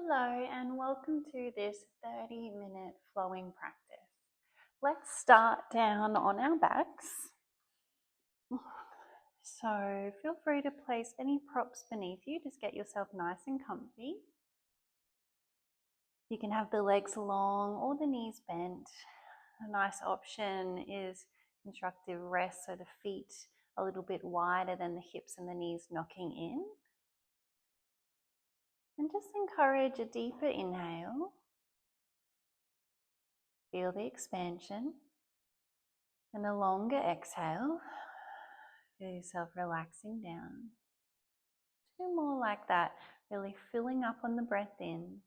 Hello and welcome to this 30-minute flowing practice. Let's start down on our backs. So feel free to place any props beneath you. Just get yourself nice and comfy. You can have the legs long or the knees bent. A nice option is constructive rest, so the feet a little bit wider than the hips and the knees knocking in. And just encourage a deeper inhale. Feel the expansion. And a longer exhale. Feel yourself relaxing down. Two more like that, really filling up on the breath in.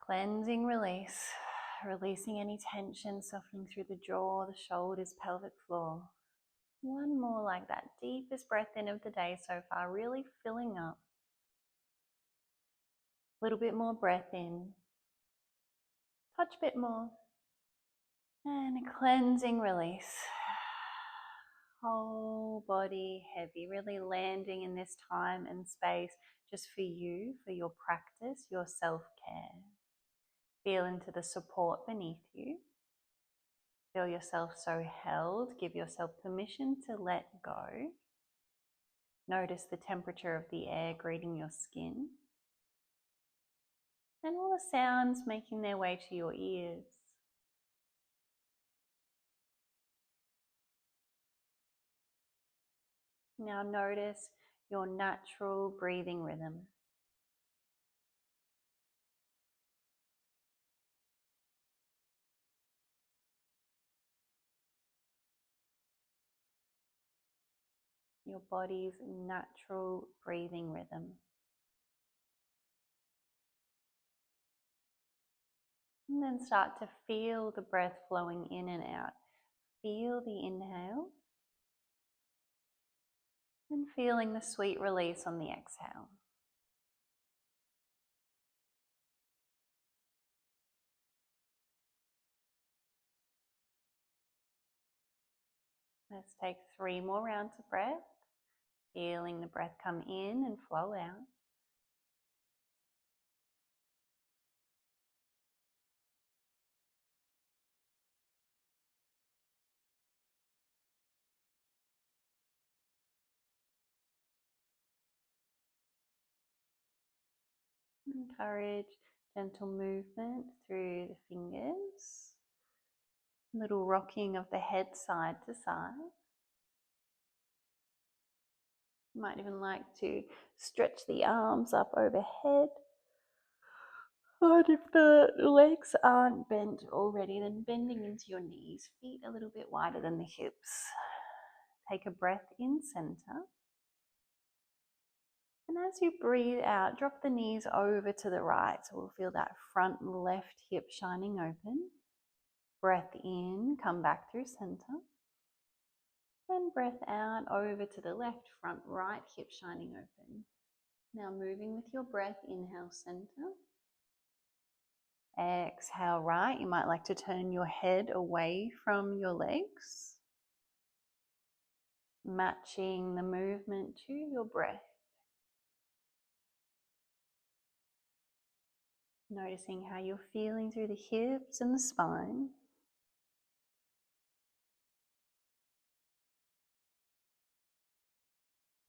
Cleansing release, releasing any tension, softening through the jaw, the shoulders, pelvic floor. One more like that, deepest breath in of the day so far, really filling up. A little bit more breath in. Touch a bit more. And a cleansing release. Whole body heavy, really landing in this time and space just for you, for your practice, your self-care. Feel into the support beneath you. Feel yourself so held. Give yourself permission to let go. Notice the temperature of the air greeting your skin. And all the sounds making their way to your ears. Now notice your natural breathing rhythm. Your body's natural breathing rhythm. And then start to feel the breath flowing in and out. Feel the inhale. And feeling the sweet release on the exhale. Let's take 3 more rounds of breath. Feeling the breath come in and flow out. Encourage gentle movement through the fingers. Little rocking of the head side to side. You might even like to stretch the arms up overhead. And if the legs aren't bent already, then bending into your knees, feet a little bit wider than the hips. Take a breath in center. And as you breathe out, drop the knees over to the right. So we'll feel that front left hip shining open. Breath in, come back through center. Then breath out over to the left, front right hip shining open. Now moving with your breath, inhale center. Exhale right. You might like to turn your head away from your legs. Matching the movement to your breath. Noticing how you're feeling through the hips and the spine.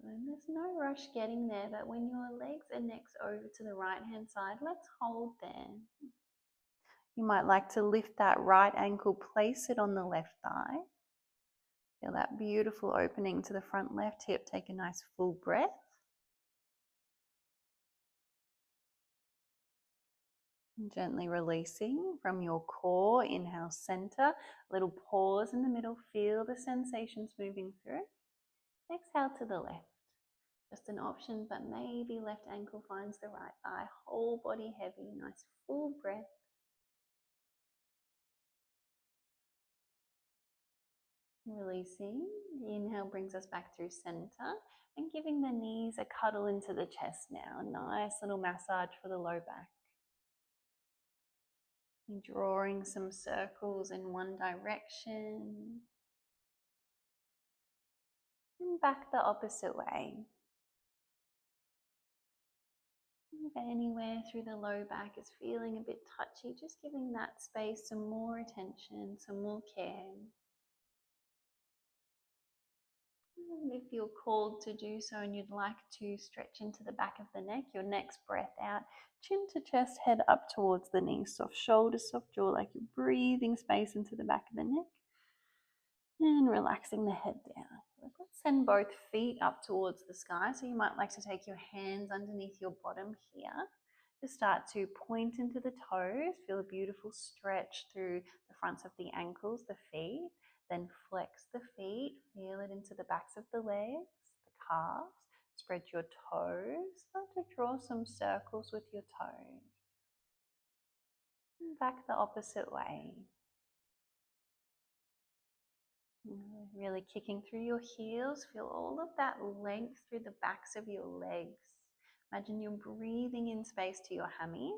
And there's no rush getting there, but when your legs are next over to the right hand side, let's hold there. You might like to lift that right ankle, place it on the left thigh. Feel that beautiful opening to the front left hip. Take a nice full breath. And gently releasing from your core, inhale center. A little pause in the middle, feel the sensations moving through. Exhale to the left. Just an option, but maybe left ankle finds the right thigh. Whole body heavy, nice full breath. Releasing. The inhale brings us back through center and giving the knees a cuddle into the chest now. Nice little massage for the low back. And drawing some circles in one direction. And back the opposite way. If anywhere through the low back is feeling a bit touchy, just giving that space some more attention, some more care. And if you're called to do so and you'd like to stretch into the back of the neck, your next breath out, chin to chest, head up towards the knees, soft shoulders, soft jaw, like you're breathing space into the back of the neck. And relaxing the head down. Let's send both feet up towards the sky. So you might like to take your hands underneath your bottom here. Just start to point into the toes. Feel a beautiful stretch through the fronts of the ankles, the feet. Then flex the feet. Feel it into the backs of the legs, the calves. Spread your toes. Start to draw some circles with your toes. And back the opposite way. Really kicking through your heels. Feel all of that length through the backs of your legs. Imagine you're breathing in space to your hammies.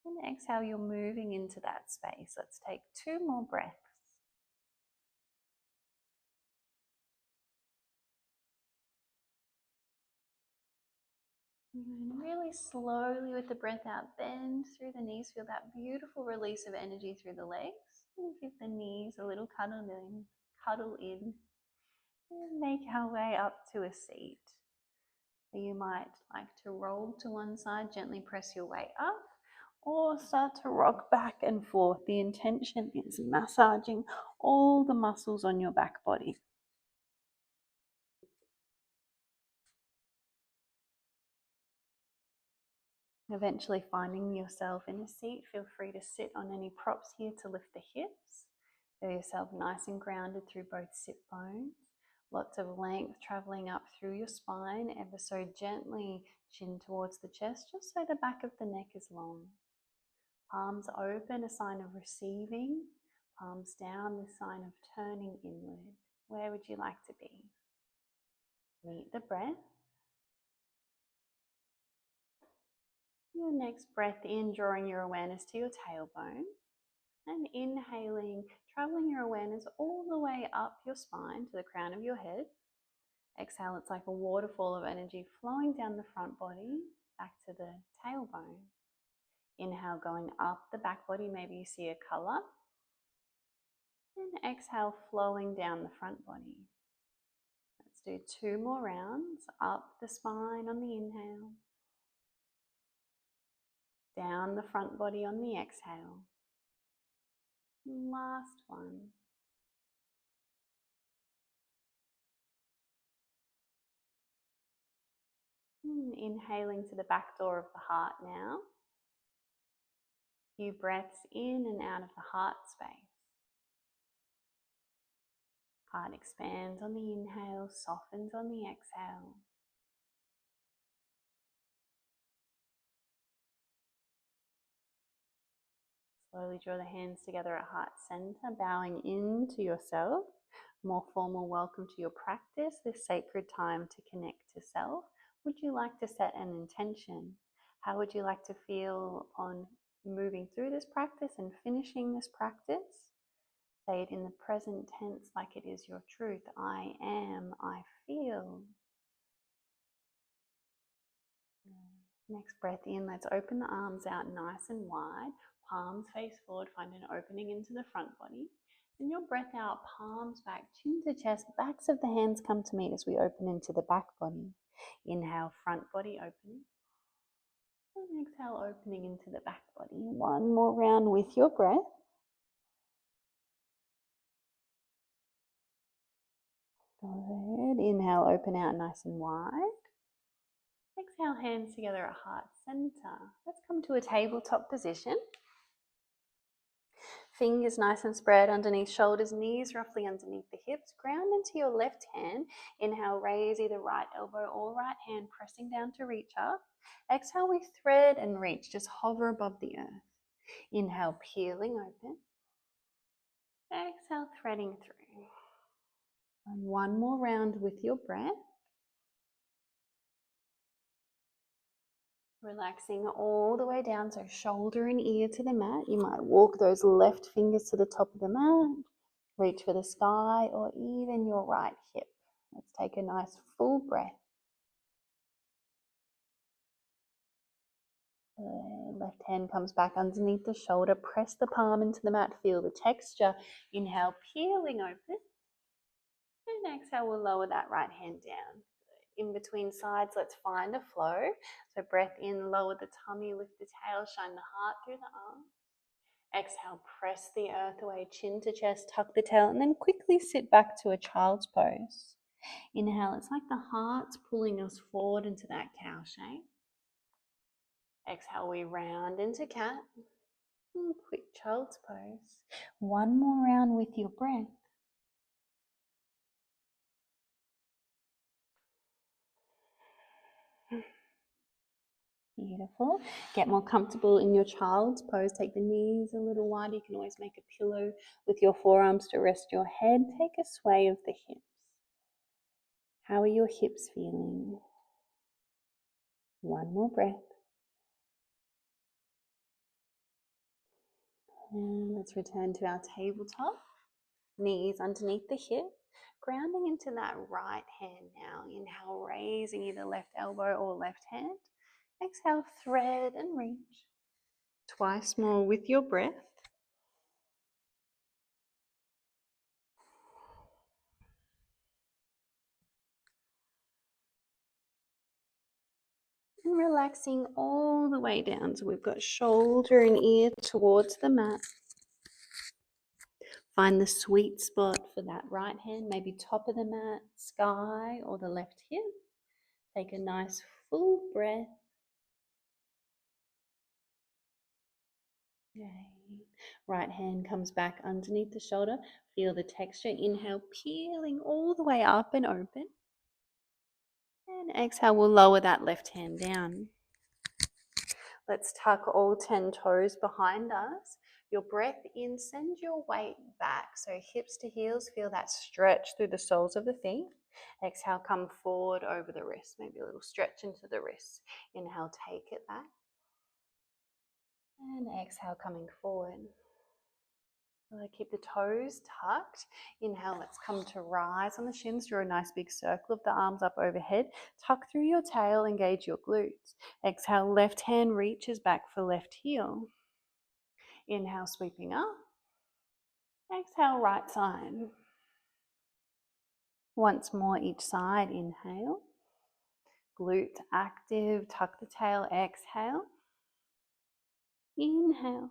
And exhale, you're moving into that space. Let's take 2 more breaths. And really slowly with the breath out, bend through the knees. Feel that beautiful release of energy through the legs. And give the knees a little cuddle in. Cuddle in. And make our way up to a seat. You might like to roll to one side, gently press your way up, or start to rock back and forth. The intention is massaging all the muscles on your back body. Eventually finding yourself in a seat, feel free to sit on any props here to lift the hips. Feel yourself nice and grounded through both sit bones. Lots of length traveling up through your spine, ever so gently, chin towards the chest, just so the back of the neck is long. Palms open, a sign of receiving. Palms down, the sign of turning inward. Where would you like to be? Meet the breath. Your next breath in, drawing your awareness to your tailbone. And inhaling, traveling your awareness all the way up your spine to the crown of your head. Exhale, it's like a waterfall of energy flowing down the front body, back to the tailbone. Inhale, going up the back body, maybe you see a color. And exhale, flowing down the front body. Let's do 2 more rounds. Up the spine on the inhale. Down the front body on the exhale. Last one. Inhaling to the back door of the heart now. Few breaths in and out of the heart space. Heart expands on the inhale, softens on the exhale. Slowly draw the hands together at heart center, bowing into yourself. More formal welcome to your practice, this sacred time to connect to self. Would you like to set an intention? How would you like to feel on moving through this practice and finishing this practice? Say it in the present tense like it is your truth. I am, I feel. Next breath in, let's open the arms out nice and wide. Palms face forward, find an opening into the front body. And your breath out, palms back, chin to chest, backs of the hands come to meet as we open into the back body. Inhale, front body opening. And exhale, opening into the back body. One more round with your breath. Go ahead. Inhale, open out nice and wide. Exhale, hands together at heart center. Let's come to a tabletop position. Fingers nice and spread underneath shoulders, knees roughly underneath the hips. Ground into your left hand. Inhale, raise either right elbow or right hand, pressing down to reach up. Exhale, we thread and reach, just hover above the earth. Inhale, peeling open. Exhale, threading through. And one more round with your breath. Relaxing all the way down, so shoulder and ear to the mat. You might walk those left fingers to the top of the mat, reach for the sky, or even your right hip. Let's take a nice full breath. Left hand comes back underneath the shoulder. Press the palm into the mat. Feel the texture. Inhale, peeling open. And exhale, we'll lower that right hand down. In between sides, let's find a flow. So breath in, lower the tummy, lift the tail, shine the heart through the arms. Exhale, press the earth away, chin to chest, tuck the tail, and then quickly sit back to a child's pose. Inhale, it's like the heart's pulling us forward into that cow shape. Exhale, we round into cat. And quick child's pose. One more round with your breath. Beautiful. Get more comfortable in your child's pose. Take the knees a little wider. You can always make a pillow with your forearms to rest your head. Take a sway of the hips. How are your hips feeling? One more breath. And let's return to our tabletop. Knees underneath the hip. Grounding into that right hand now. Inhale, raising either left elbow or left hand. Exhale, thread and reach. Twice more with your breath. And relaxing all the way down. So we've got shoulder and ear towards the mat. Find the sweet spot for that right hand, maybe top of the mat, sky, or the left hip. Take a nice full breath. Yay. Right hand comes back underneath the shoulder. Feel the texture. Inhale, peeling all the way up and open. And exhale, we'll lower that left hand down. Let's tuck all 10 toes behind us. Your breath in, send your weight back. So hips to heels, feel that stretch through the soles of the feet. Exhale, come forward over the wrists. Maybe a little stretch into the wrists. Inhale, take it back. And exhale, coming forward. Keep the toes tucked. Inhale, let's come to rise on the shins. Draw a nice big circle of the arms up overhead. Tuck through your tail, engage your glutes. Exhale, left hand reaches back for left heel. Inhale, sweeping up. Exhale, right side. Once more each side. Inhale. Glutes active. Tuck the tail. Exhale. Inhale.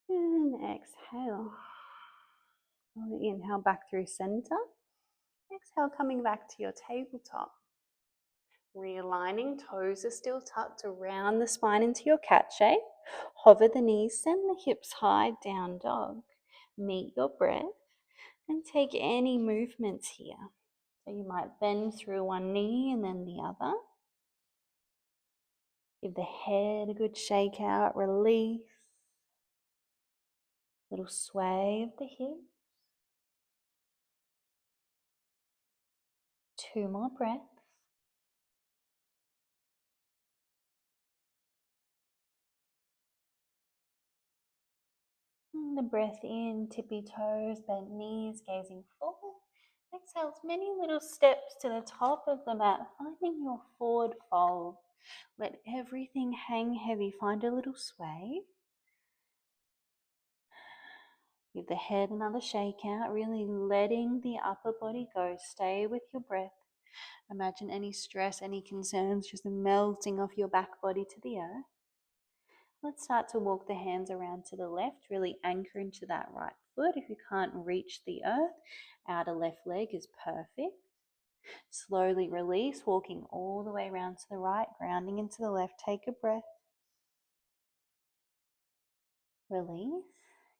And exhale. Inhale back through center. Exhale, coming back to your tabletop. Realigning, toes are still tucked around the spine into your cat shape. Hover the knees, send the hips high, down dog. Meet your breath and take any movements here. So you might bend through one knee and then the other. Give the head a good shake out, release. Little sway of the hips. 2 more breaths. And the breath in, tippy toes, bent knees, gazing forward. Exhale, many little steps to the top of the mat, finding your forward fold. Let everything hang heavy, find a little sway. Give the head another shake out, really letting the upper body go. Stay with your breath. Imagine any stress, any concerns just melting off your back body to the earth. Let's start to walk the hands around to the left, really anchor into that right foot. If you can't reach the earth, outer left leg is perfect. Slowly release, walking all the way around to the right, grounding into the left. Take a breath. Release.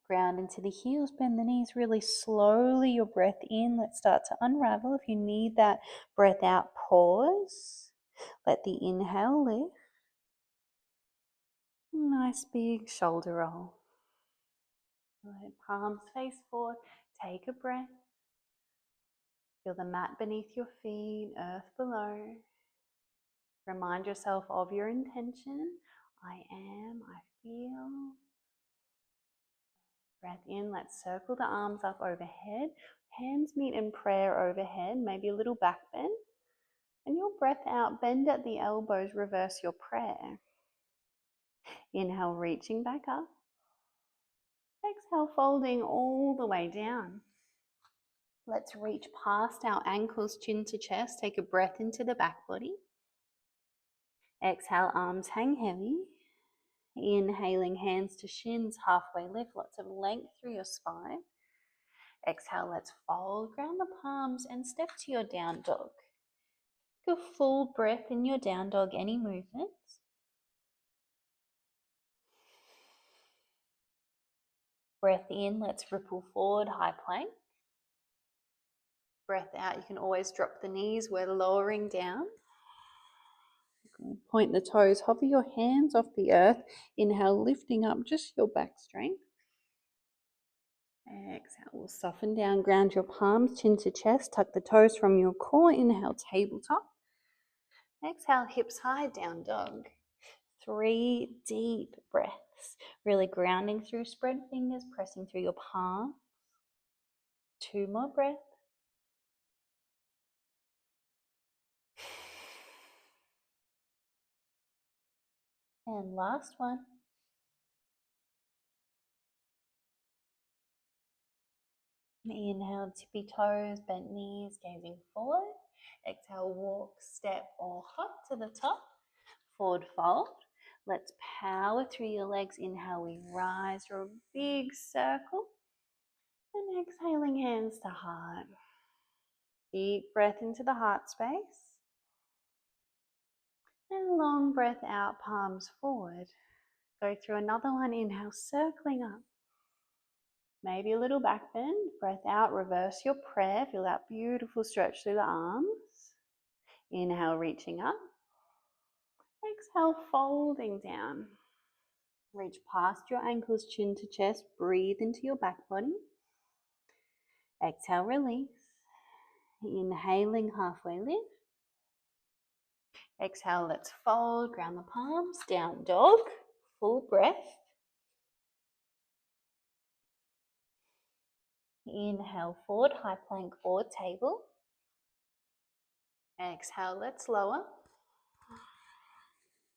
Ground into the heels, bend the knees really slowly. Your breath in. Let's start to unravel. If you need that breath out, pause. Let the inhale lift. Nice big shoulder roll. Right, palms face forward. Take a breath. Feel the mat beneath your feet, earth below. Remind yourself of your intention. I am, I feel. Breath in, let's circle the arms up overhead. Hands meet in prayer overhead, maybe a little back bend. And your breath out, bend at the elbows, reverse your prayer. Inhale, reaching back up. Exhale, folding all the way down. Let's reach past our ankles, chin to chest. Take a breath into the back body. Exhale, arms hang heavy. Inhaling, hands to shins, halfway lift, lots of length through your spine. Exhale, let's fold, ground the palms and step to your down dog. Take a full breath in your down dog, any movements. Breath in, let's ripple forward, high plank. Breath out, you can always drop the knees, we're lowering down. Point the toes, hover your hands off the earth. Inhale, lifting up just your back strength. Exhale, we'll soften down, ground your palms, chin to chest, tuck the toes from your core. Inhale, tabletop. Exhale, hips high, down dog. 3 deep breaths, really grounding through, spread fingers, pressing through your palm. 2 more breaths. And last one. Inhale, tippy toes, bent knees, gazing forward. Exhale, walk, step or hop to the top. Forward fold. Let's power through your legs. Inhale, we rise for a big circle. And exhaling, hands to heart. Deep breath into the heart space. And long breath out, palms forward. Go through another one. Inhale, circling up. Maybe a little back bend. Breath out, reverse your prayer. Feel that beautiful stretch through the arms. Inhale, reaching up. Exhale, folding down. Reach past your ankles, chin to chest. Breathe into your back body. Exhale, release. Inhaling, halfway lift. Exhale, let's fold, ground the palms, down dog, full breath. Inhale, forward, high plank or table. Exhale, let's lower.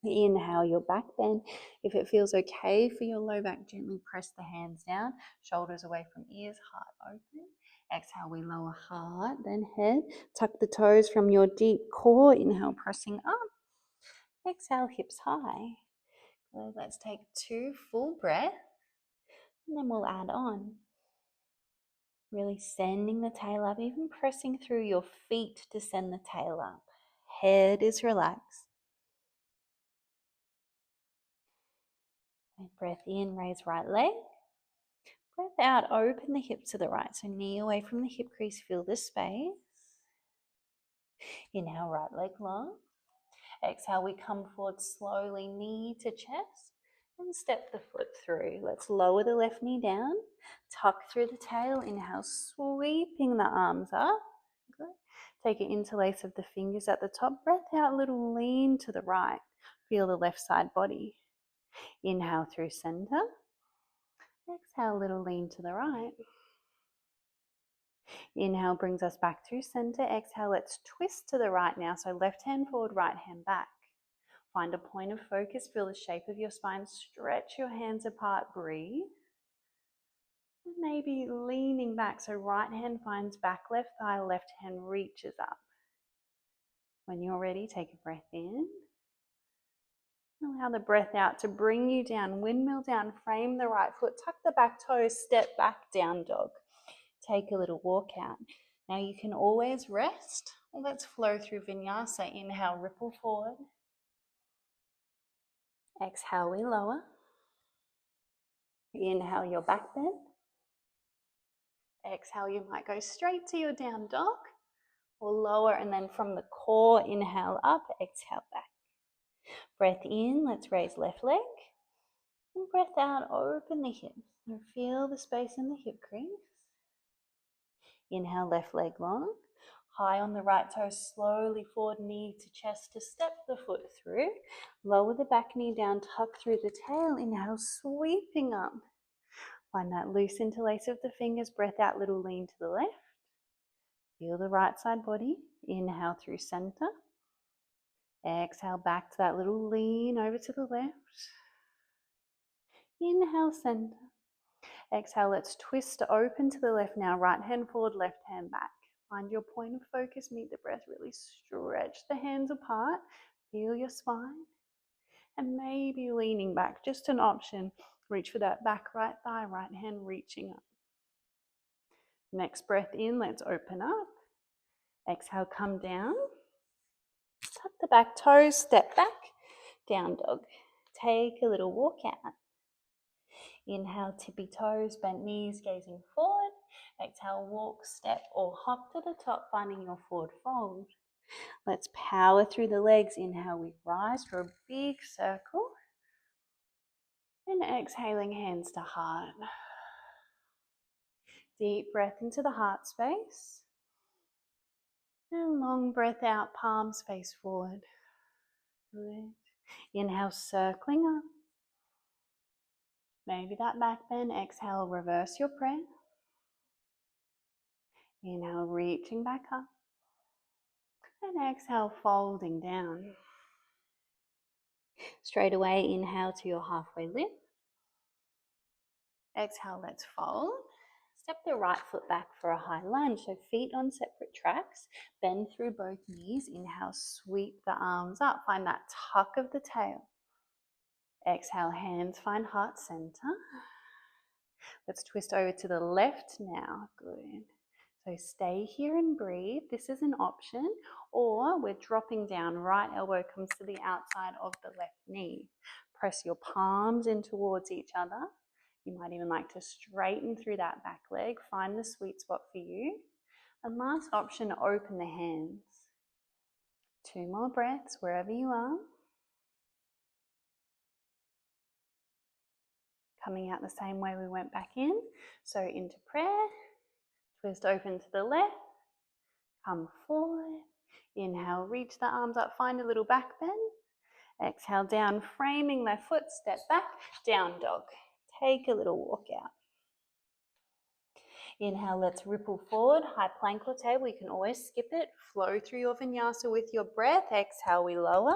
Inhale, your back bend. If it feels okay for your low back, gently press the hands down, shoulders away from ears, heart open. Exhale, we lower heart, then head. Tuck the toes from your deep core. Inhale, pressing up. Exhale, hips high. Well, let's take 2 full breaths, and then we'll add on. Really sending the tail up, even pressing through your feet to send the tail up. Head is relaxed. Breath in, raise right leg. Breath out, open the hips to the right. So knee away from the hip crease, feel the space. Inhale, right leg long. Exhale, we come forward slowly, knee to chest, and step the foot through. Let's lower the left knee down, tuck through the tail. Inhale, sweeping the arms up. Good. Take an interlace of the fingers at the top. Breath out, little lean to the right. Feel the left side body. Inhale through center. Exhale, little lean to the right. Inhale brings us back through center. Exhale, let's twist to the right now. So left hand forward, right hand back. Find a point of focus. Feel the shape of your spine. Stretch your hands apart. Breathe. Maybe leaning back. So right hand finds back left thigh. Left hand reaches up. When you're ready, take a breath in. Allow the breath out to bring you down. Windmill down. Frame the right foot. Tuck the back toes. Step back, down dog. Take a little walk out. Now you can always rest. Let's flow through vinyasa. Inhale, ripple forward. Exhale, we lower. Inhale, your back bend. Exhale, you might go straight to your down dog or lower, and then from the core, inhale up, exhale back. Breath in, let's raise left leg. And breath out, open the hips. And feel the space in the hip crease. Inhale, left leg long. High on the right toe, slowly forward knee to chest to step the foot through. Lower the back knee down, tuck through the tail. Inhale, sweeping up. Find that loose interlace of the fingers. Breath out, little lean to the left. Feel the right side body. Inhale through center. Exhale back to that little lean over to the left. Inhale, center. Exhale, let's twist open to the left now. Right hand forward, left hand back. Find your point of focus, meet the breath, really stretch the hands apart. Feel your spine. And maybe leaning back, just an option. Reach for that back right thigh, right hand reaching up. Next breath in, let's open up. Exhale, come down. Tuck the back toes, step back, down dog. Take a little walk out. Inhale, tippy toes, bent knees, gazing forward. Exhale, walk, step, or hop to the top, finding your forward fold. Let's power through the legs. Inhale, we rise for a big circle. And exhaling, hands to heart. Deep breath into the heart space. And long breath out, palms face forward. Good. Inhale, circling up. Maybe that back bend. Exhale, reverse your prayer. Inhale, reaching back up. And exhale, folding down. Straight away, inhale to your halfway lift. Exhale, let's fold. Step the right foot back for a high lunge. So feet on separate tracks. Bend through both knees. Inhale, sweep the arms up. Find that tuck of the tail. Exhale, hands find heart center. Let's twist over to the left now. Good. So stay here and breathe. This is an option. Or we're dropping down. Right elbow comes to the outside of the left knee. Press your palms in towards each other. You might even like to straighten through that back leg. Find the sweet spot for you. And last option, open the hands. 2 more breaths wherever you are. Coming out the same way we went back in. So into prayer. Twist open to the left. Come forward. Inhale, reach the arms up. Find a little back bend. Exhale, down, framing left foot. Step back, down dog. Take a little walk out. Inhale, let's ripple forward, high plank or table. You can always skip it. Flow through your vinyasa with your breath. Exhale, we lower.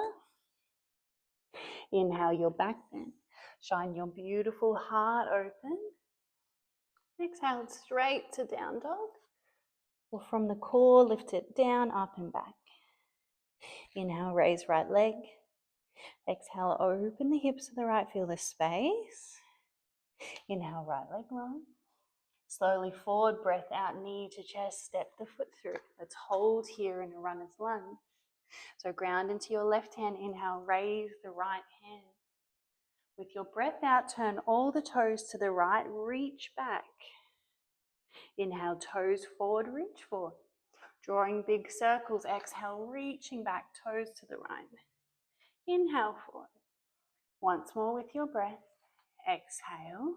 Inhale, your back bend. Shine your beautiful heart open. Exhale, straight to down dog. Or from the core, lift it down, up and back. Inhale, raise right leg. Exhale, open the hips to the right, feel the space. Inhale, right leg long. Slowly forward, breath out, knee to chest, step the foot through. Let's hold here in a runner's lunge. So ground into your left hand, inhale, raise the right hand. With your breath out, turn all the toes to the right, reach back. Inhale, toes forward, reach forward. Drawing big circles, exhale, reaching back, toes to the right. Inhale forward. Once more with your breath. Exhale.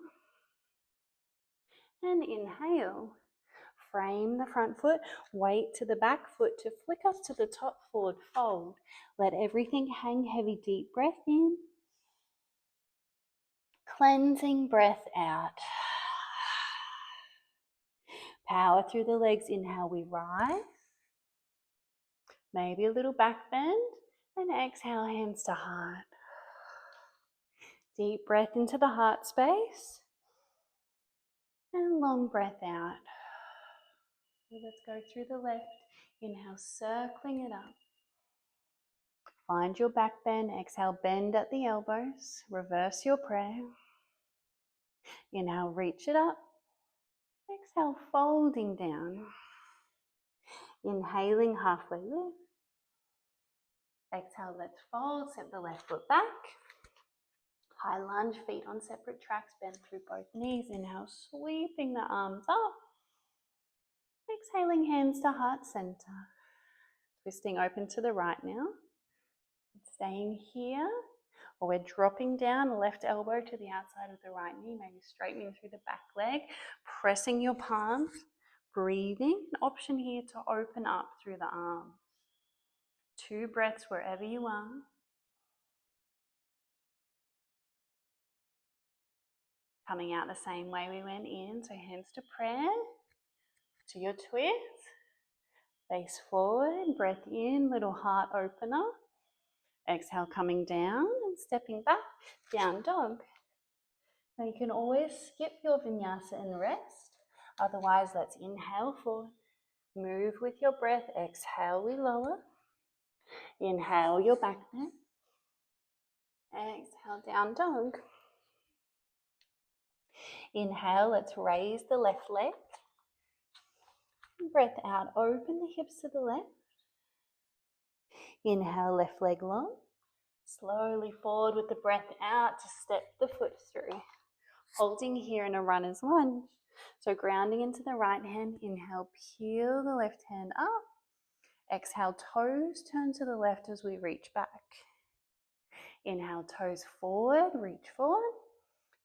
And inhale. Frame the front foot, weight to the back foot to flick us to the top, forward fold. Let everything hang heavy, deep breath in. Cleansing breath out. Power through the legs, inhale, we rise. Maybe a little back bend, and exhale, hands to heart. Deep breath into the heart space, and long breath out. So let's go through the left. Inhale, circling it up. Find your back bend. Exhale, bend at the elbows. Reverse your prayer. Inhale, reach it up. Exhale, folding down. Inhaling, halfway lift. Exhale, let's fold. Step the left foot back. High lunge, feet on separate tracks. Bend through both knees. Inhale, sweeping the arms up. Exhaling, hands to heart center. Twisting open to the right now. Staying here. Or we're dropping down, left elbow to the outside of the right knee, maybe straightening through the back leg, pressing your palms, breathing. An option here to open up through the arms. 2 breaths wherever you are. Coming out the same way we went in, so hands to prayer, to your twist, face forward, breath in, little heart opener. Exhale, coming down and stepping back, down dog. Now you can always skip your vinyasa and rest. Otherwise, let's inhale forward. Move with your breath. Exhale, we lower. Inhale your back bend. Exhale, down dog. Inhale, let's raise the left leg. Breath out, open the hips to the left. Inhale, left leg long. Slowly forward with the breath out to step the foot through. Holding here in a runner's lunge. So grounding into the right hand. Inhale, peel the left hand up. Exhale, toes turn to the left as we reach back. Inhale, toes forward, reach forward.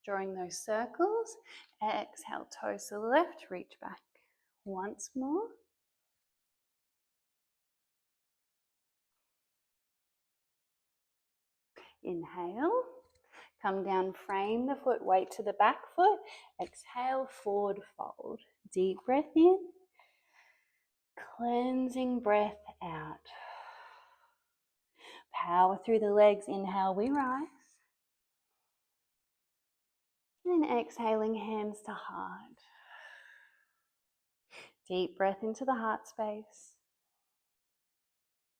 Drawing those circles. Exhale, toes to the left, reach back. Once more. Inhale. Come down, frame the foot, weight to the back foot. Exhale, forward fold. Deep breath in. Cleansing breath out. Power through the legs. Inhale, we rise. And then exhaling, hands to heart. Deep breath into the heart space.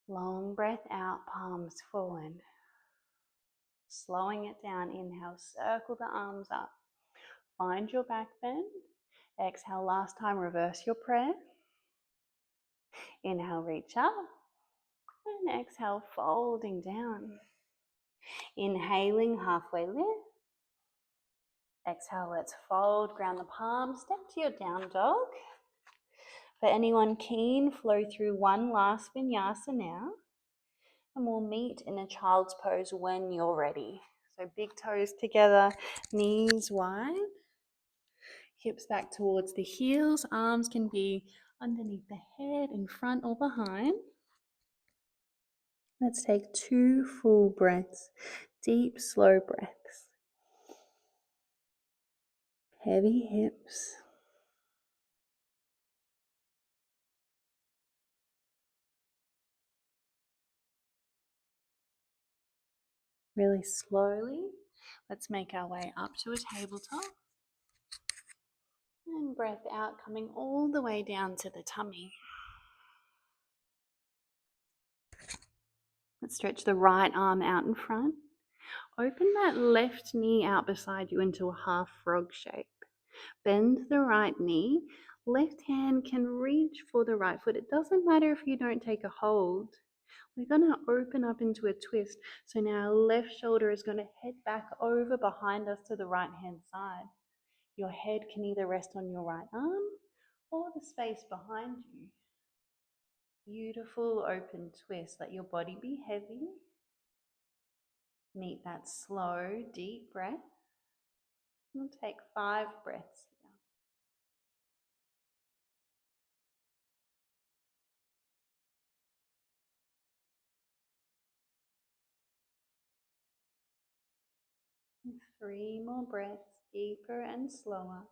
Long breath out, palms forward. Slowing it down. Inhale, circle the arms up. Find your back bend. Exhale, last time, reverse your prayer. Inhale, reach up. And exhale, folding down. Inhaling, halfway lift. Exhale, let's fold, ground the palms, step to your down dog. For anyone keen, flow through one last vinyasa now. And we'll meet in a child's pose when you're ready. So big toes together, knees wide. Hips back towards the heels. Arms can be underneath the head, in front or behind. Let's take 2 full breaths. Deep, slow breaths. Heavy hips. Really slowly, let's make our way up to a tabletop. And breath out, coming all the way down to the tummy. Let's stretch the right arm out in front. Open that left knee out beside you into a half frog shape. Bend the right knee. Left hand can reach for the right foot. It doesn't matter if you don't take a hold. We're going to open up into a twist. So now our left shoulder is going to head back over behind us to the right hand side. Your head can either rest on your right arm or the space behind you. Beautiful open twist. Let your body be heavy. Meet that slow, deep breath. We'll take 5 breaths here. 3 more breaths, deeper and slower.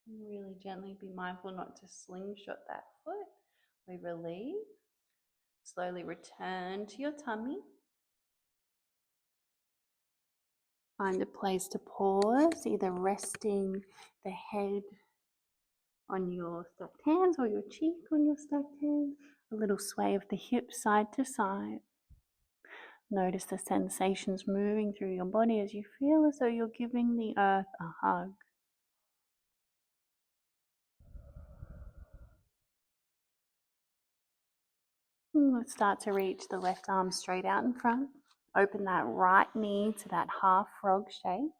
And really gently be mindful not to slingshot that foot. We release. Slowly return to your tummy. Find a place to pause, either resting the head on your stacked hands or your cheek on your stacked hands. A little sway of the hips side to side. Notice the sensations moving through your body as you feel as though you're giving the earth a hug. Let's start to reach the left arm straight out in front. Open that right knee to that half frog shape.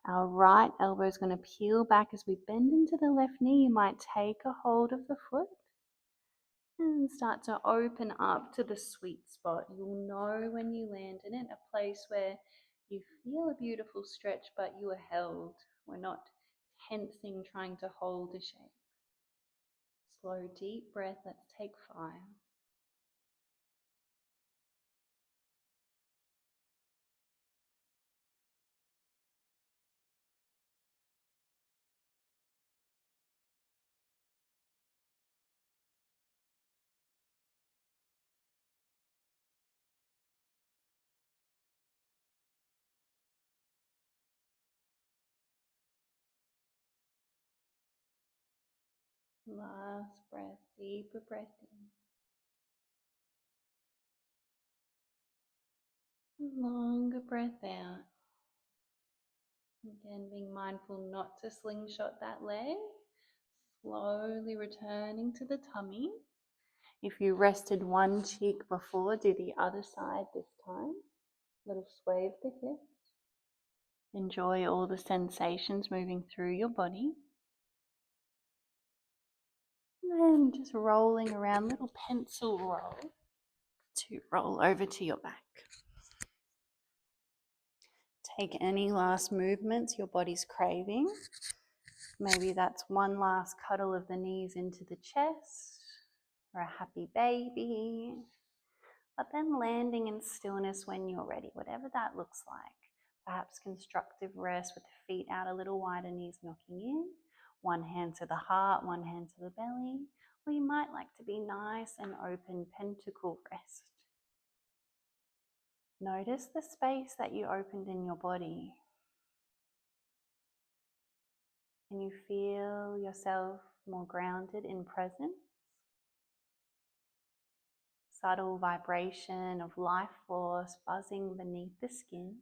Our right elbow is going to peel back as we bend into the left knee. You might take a hold of the foot and start to open up to the sweet spot. You'll know when you land in it, a place where you feel a beautiful stretch, but you are held. We're not tensing, trying to hold a shape. Slow, deep breath. Let's take 5. Last breath, deeper breath in. Longer breath out. Again, being mindful not to slingshot that leg. Slowly returning to the tummy. If you rested one cheek before, do the other side this time. Little sway of the hips. Enjoy all the sensations moving through your body. And just rolling around, little pencil roll to roll over to your back. Take any last movements your body's craving. Maybe that's one last cuddle of the knees into the chest, or a happy baby. But then landing in stillness when you're ready, whatever that looks like. Perhaps constructive rest with the feet out a little wider, knees knocking in. One hand to the heart, one hand to the belly. Or you might like to be nice and open, pentacle rest. Notice the space that you opened in your body. Can you feel yourself more grounded in presence? Subtle vibration of life force buzzing beneath the skin.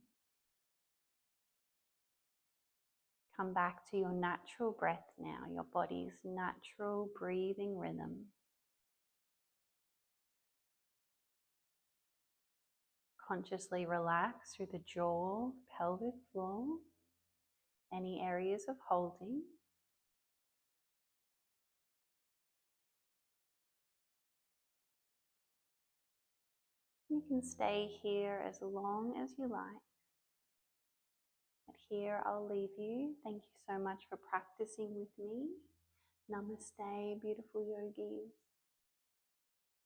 Come back to your natural breath now, your body's natural breathing rhythm. Consciously relax through the jaw, pelvic floor, any areas of holding. You can stay here as long as you like. But here I'll leave you. Thank you so much for practicing with me. Namaste, beautiful yogis.